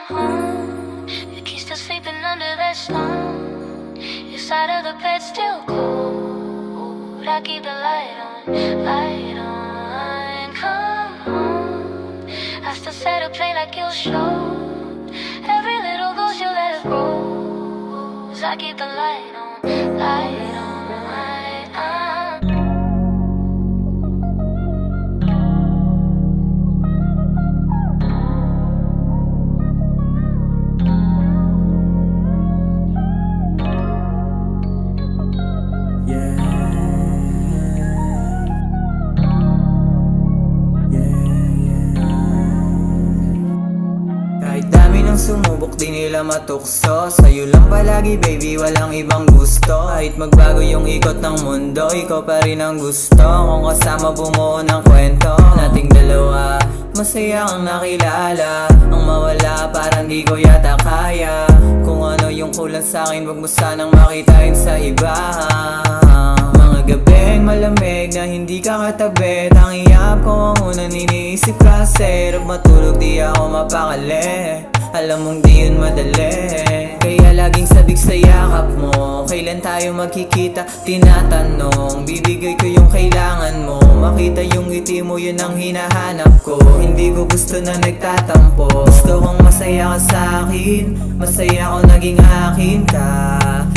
home. The key's still sleeping under that stone. Your side of the bed still cold. I keep the light on, light on. Come home. I still set a play like you'll show. Every little goes you let it rose. I keep the light on, light on, light on. Kahit dami ng sumubok di nila matukso. Sa'yo lang palagi baby, walang ibang gusto. Kahit magbago yung ikot ng mundo, ikaw pa rin ang gusto. Kung kasama bumuo ng kwento nating dalawa, masaya kang nakilala. Ang mawala parang di ko yata kaya. Kung ano yung kulang sa'kin, wag mo sanang makitain sa iba. Mga gabing malamig na hindi ka katabi, tangiyap ko ang unang iniisip kasi hirap matulog di ako mapakali. Alam mong di yun madali, kaya laging sabik sa yakap mo. Kailan tayo magkikita? Tinatanong, bibigay ko yung kailangan mo. Makita yung ngiti mo, yun ang hinahanap ko. Hindi ko gusto na nagtatampo. Gusto kong masaya ka sa'kin, masaya ko naging akin ka.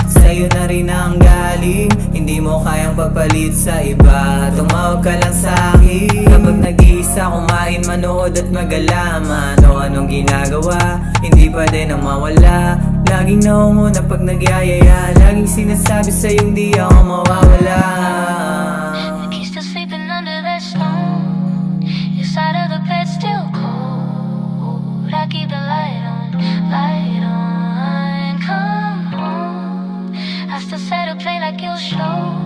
Sa'yo na rin ang galing, hindi mo kayang pagpalit sa iba. Tumawag ka lang sa'kin kapag nag-iisa, kumain, manood at magalaman. O anong ginagawa, hindi pwede nang mawala. Laging naunguna pag nagyayaya, laging sinasabi sa'yo hindi ako mawawala. The key's still sleeping under that stone. Your side of the bed still cold. I keep the light on, light on. Come home. I still set a play like you'll show.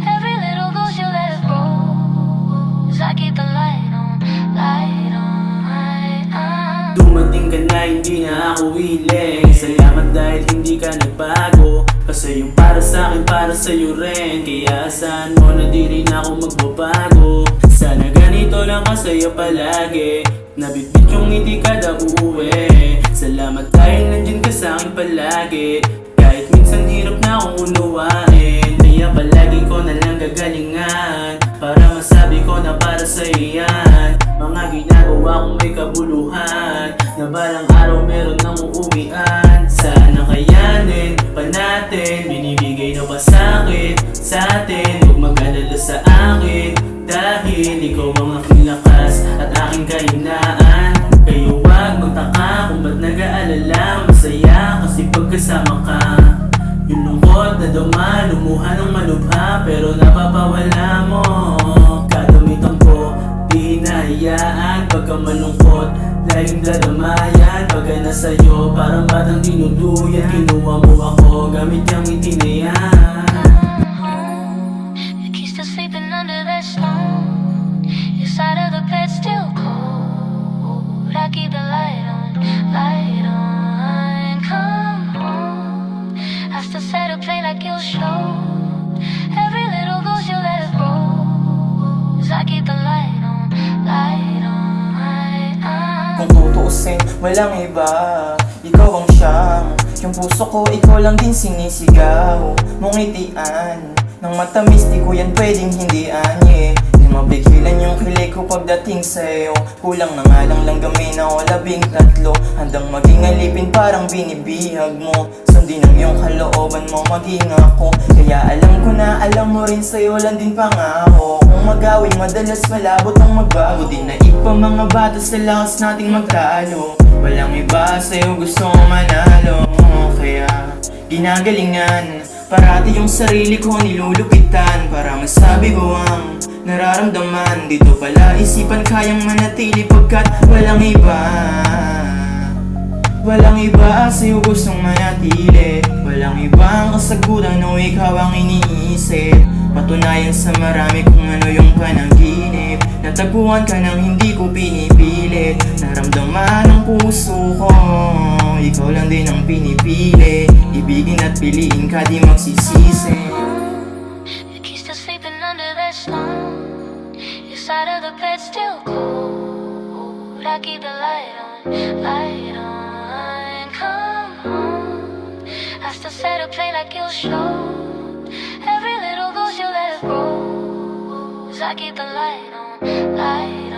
Every little goes you let it rose. I keep the light on, light on, light on. Dumating ka na, hindi na ako willing. Salamat dahil hindi ka nagbago. Kasi yung para sa'kin, para sa'yo rin. Kaya saan mo na di rin ako magbabago. Sana ganito lang ka sa'yo palagi. Nabitbit yung hindi ka na uuwi. Salamat dahil nandyan ka sa'kin palagi. Kahit minsan hirap na akong unawain. Kaya palagi ko na lang gagalingan para masabi ko na para sa'yo yan. Mga ginagawa kong may kabuluhan, na balang araw meron nang uuwian. Sana kayanin pa natin, binibigay na pa sa'kin, sa'tin. Huwag mag-alala sa akin, dahil ikaw ang aking lakas at aking kahinaan. Kayo wag magtaka kung ba't nag-aalala. Masaya kasi pagkasama ka. Yung lungkot na dama, lumuha ng malubha, pero napapawala mo. Kadamitan ko, di hinahayaan. Pagka malungkot, laging dadamayan. Pagka nasa'yo, parang batang dinuduyan. Kinuha mo ako, gamit yung ngiti na yan. The key's still sleeping under that stone. Your side of the bed still cold. I keep the light on, light on. Come home. I still set a play like you'll show. Every little goes you let it rose. I keep the light on, light on, light on. Kung tutuusin, walang iba, ikaw ang siyang. Yung puso ko, ikaw lang din sinisigaw. Mong ngitian, nang matamis, di ko yan pwedeng hindian, yeah. Di mapigilan yung kilig ko pagdating sa'yo. Kulang na nga lang gamin ako 13. Handang maging alipin parang binibihag mo. Sundin ang iyong kalooban mo, maging ako. Kaya alam ko na alam mo rin sa'yo lang din pangako. Kung magawin madalas malabot ang magbago. Di naip pa mga bata sa lakas nating magtalo. Walang iba sa'yo gusto ko manalo. Kaya ginagalingan, parati yung sarili ko nilulupitan para masabi ko ang nararamdaman. Dito pala isipan kayang manatili pagkat walang iba. Walang iba sa'yo gustong manatili. Walang ibang kasagutan no ikaw ang iniisip. Patunayan sa marami kung ano yung panaginip. Natagpuan ka nang hindi ko pinipilit. Naramdaman ng puso ko, ikaw lang din ang pinipili. Ibigin at piliin ka, di magsisisi. The key's still sleeping under that stone. Your side of the bed still cold. I keep the light on, light on. set to play like you'll show. Every little dose you let it grow. 'Cause I keep the light on, light